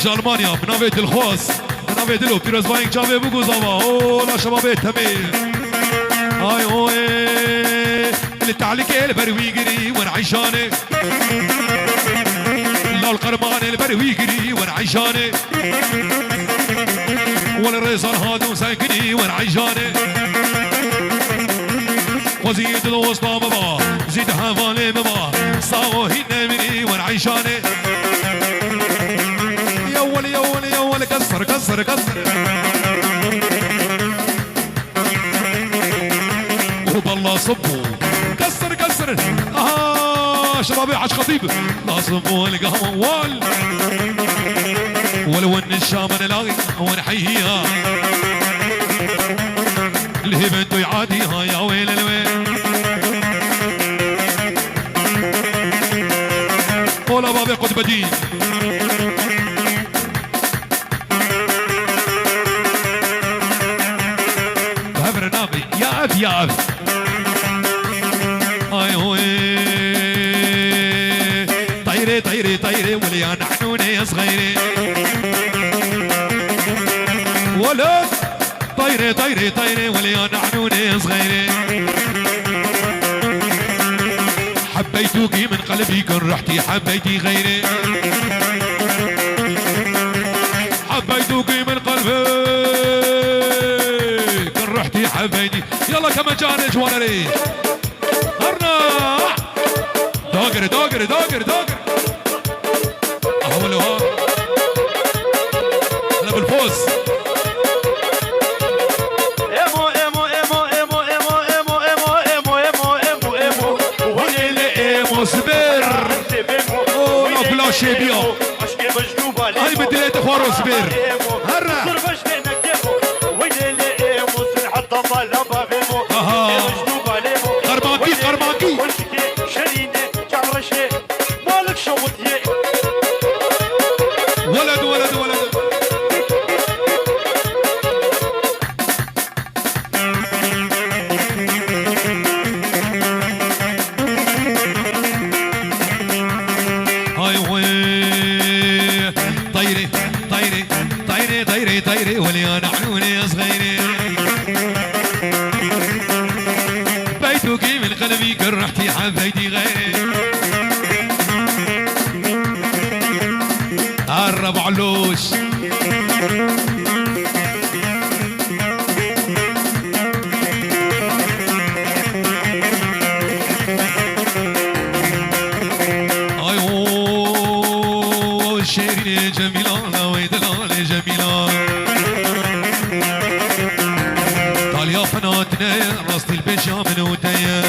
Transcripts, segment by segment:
ألمانيا بنافيت الخواص بنافيت له بيروز باينك جابي بوغو زاوا أولا شبابي تميل هاي هوي اللي تعليك البروي يجري وانا عيشاني لا القرمان البروي يجري وانا عيشاني ولا الريزان هادو ساكني وانا عيشاني وزيد الوسطى بابا زيد حفالي بابا صاوهي نمري وانا عيشاني يا ولي كسر كسر كسر وبالله صبوا كسر كسر شبابي عش خطيب لا صبوا القهوة وال ولو ان الشام انا لاقي وانا حيها الهبنتو يعاديها يا ويل الويل ولا بابي قد بدين برنامج يا أف يا أف هاي هوي طيري طيري طيري وليا نحنوني يا صغيري ولد طيري طيري طيري وليا نحنوني يا صغيري حبيتوكي من قلبي كن رحتي حبيتي غيري حبيتوكي من قلبي حبيبي يلا كما جانا جوانري هرنا داقر داقر داقر داقر اهو ها انا بالفوز ايمو ايمو ايمو ايمو ايمو ايمو ايمو ايمو ايمو ايمو ايمو ويلي ايمو سبير اوه بلا شي بيا هاي بديت اخوارو سبير هرنا قرباكي قرباكي ولد ولد ولد هاي وي طيري طيري طيري طيري طيري وليا نحنوني يا صغيري بيتوكي من قلبي كرحتي حبيتي غيري قرب علوش ايوه شيرين جميلة ويدلال جميلة طاليا فناتنا راسي البيجامن وتيا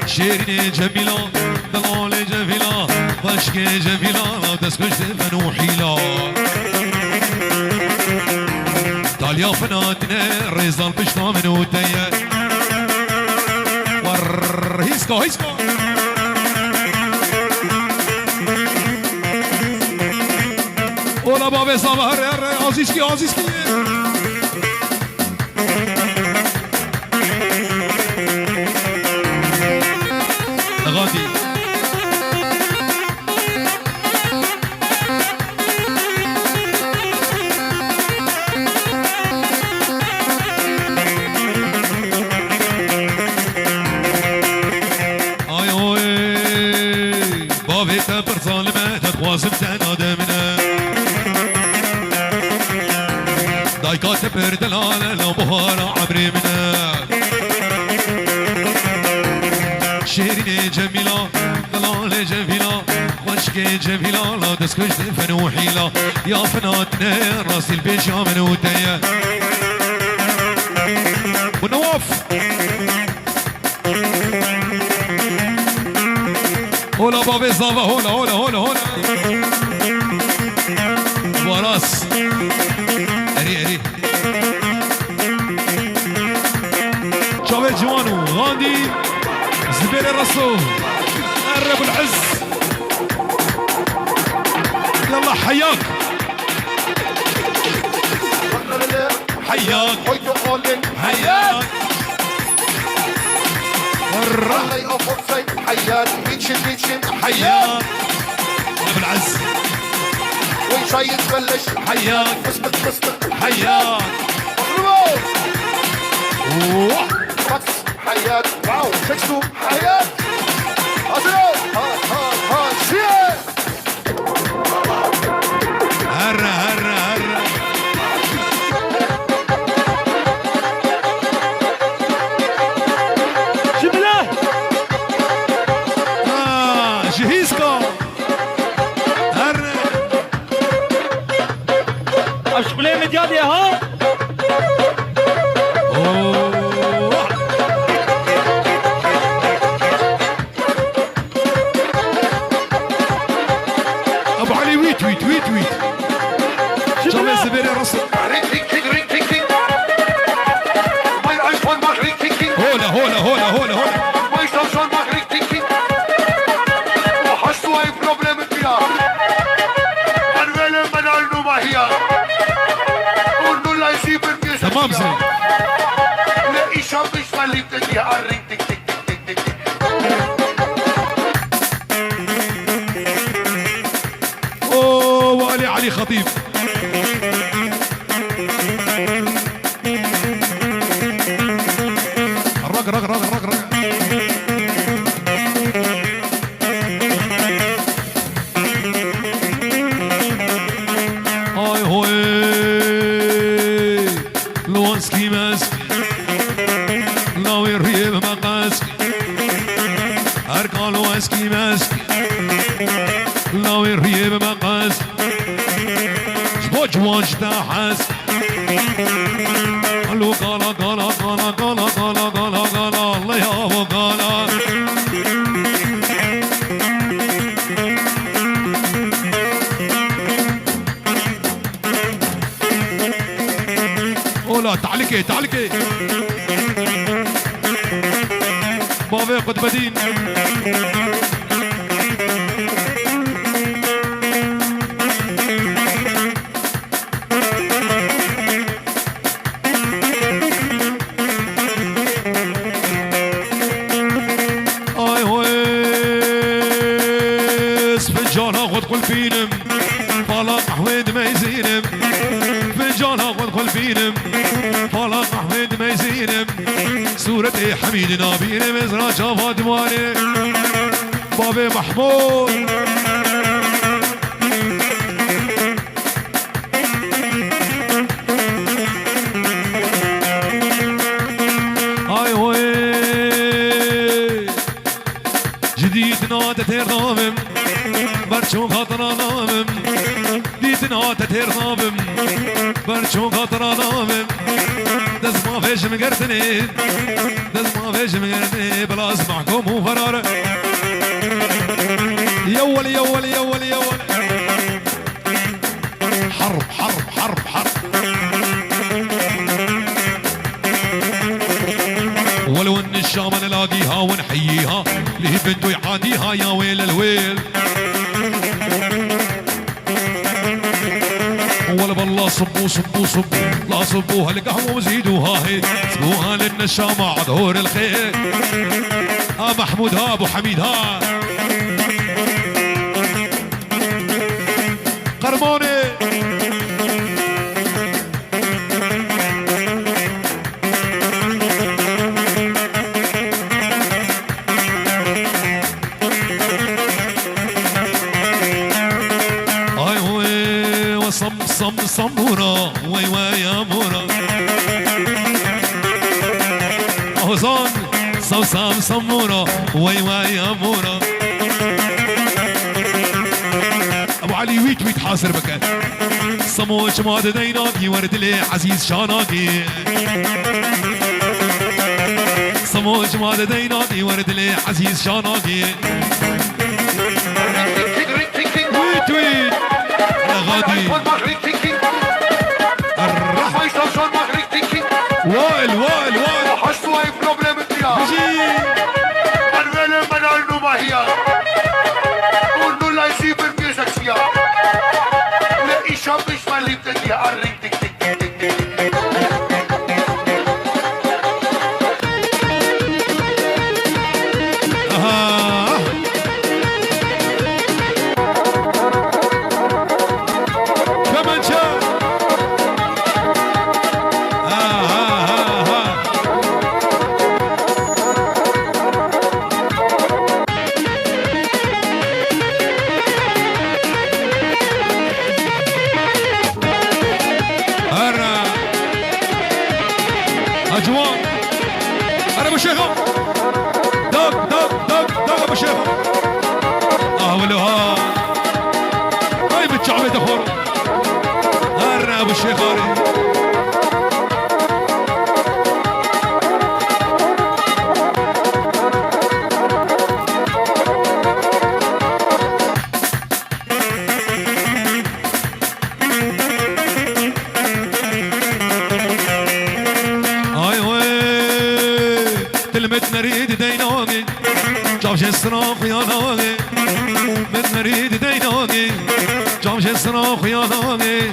شيرين جميلة دلال جميلة بشكي جميلة لا تسكش فنوحيلة طاليا فناتنا ريزا البيجامن وتيا ور هيسكو هيسكو ولا بابي صباح عزيزكي عزيزكي غادي اي اوي بابي تبر ظالمه تقوازم تنادمنا دايكات بردلانه لو بهارة عمري منا شيرين جميلة دلال جميلة وشكي جميلة لا تسكش فنوحيلة يا فناتنا راسي البيجامن وتيا ونواف هولا بابي صافا هولا هولا هولا هولا وراس اري اري شباب جوانو غاندي زبير الرسول قرب العز يلا حياك حياك حياك مرة حياك حياك شاي تبلش حياك فستق فستق حياك بكس حياك واو شكسو حياك أزرق ها شيء هرة هرة هرة جبله جهيزكم هرة اشغلين مديادي ها ابو علي ويت ويت ويت ويت شو الزبير يا رسل هولا هولا هولا هولا هولا تمام زين اوه وعلي علي خطيب رق رق رق رق رق هاي هوي لوانسكي ماسك لاوي الريب مقاسك اركان لوانسكي ماسك لاوي الريب مقاسك جبوج واجدا حاسك قالوا قالا قالا قالا قالا قالا قالا قالا الله يا ابو قالا اولا تعليكي تعليكي بابي قد بدين اي ويس فنجان اخذ كل فينم فلاق احمد ما يزينم فنجان اخذ كل فينم فلاق احمد ما يزينم سورة حميد نابين مزرعة شافات مواني بابي محمود هاي وي جديد نادة تير نامم برشو خاطر نامم جديد نادة تير نامم برشو خاطر نامم دز ما فيش مقرتني دز ما فيش مقرتني بلا اسمعكم وفرار يول يول يول يول حرب حرب حرب حرب ولو ان الشام نلاقيها ونحييها ليه بنته يعاديها يا ويل الويل ولا بالله صبوا صبوا صبوا لا صبوها القهوه وزيدوها هي سبوها للنشامه عذور الخير ها محمود ها ابو حميد ها قرموني صم صمورة وي وي يا مورا حسان صم صم صمورة وي وي يا مورا ابو علي ويت ويت حاصر بك صموش ما ديناكي ورد لي عزيز شاناكي صموش ما ديناكي ورد لي عزيز شاناكي ويت ويت يا غادي وائل وائل وائل حسوا اي بروبلم انتيا الويل من النوبة هي قولوا لا يسيب البيزك فيها لا إيشا بيش مالي بتديها الرين تك تك تك تك جوان انا ابو شيخ دق دق دق دق ابو شيخ ولها هاي بالشعب دخور هرنا ابو الشيخ نريد دينوغي جامش الصراخ يا نوغي نريد دينوغي جامش الصراخ يا نوغي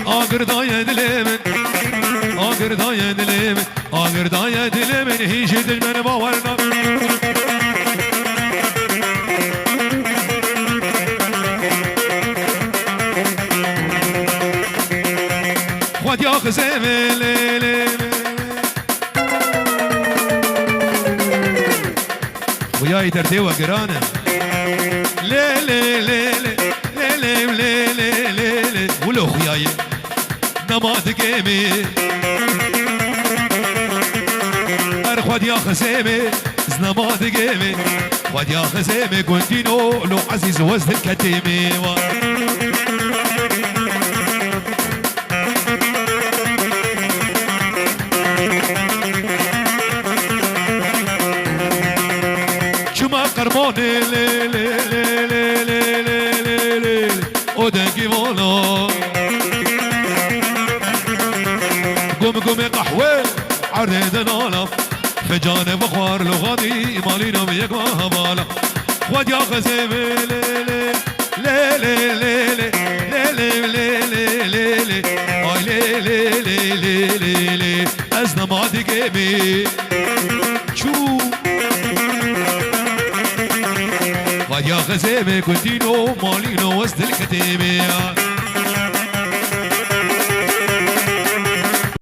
آقر دايا دليمن آقر دايا دليمن آقر دايا دليمن هيش دلمن باورنا خود يا خزيمي ليلي وياي ترتي وقرانه لي لي لي لي لي لي لي لي لي ولو خياي نماذج جيمي ارخد يا خزيمي نماذج جيمي خد يا خزيمي كنتينو لو عزيز وزن الكتيمي قرباني لي لي لي لي لي لي لي ودنكي مولا قوم قحوة عرض نالا فجان بخوار لغادي مالينا بيك ما همالا خود يا خزيمي لي لي لي لي لي لي لي لي لي لي اي لي لي لي لي لي لي ازنا ما تجيبي شو يا غزيمة كنتينو مالينو وسط الكتيبة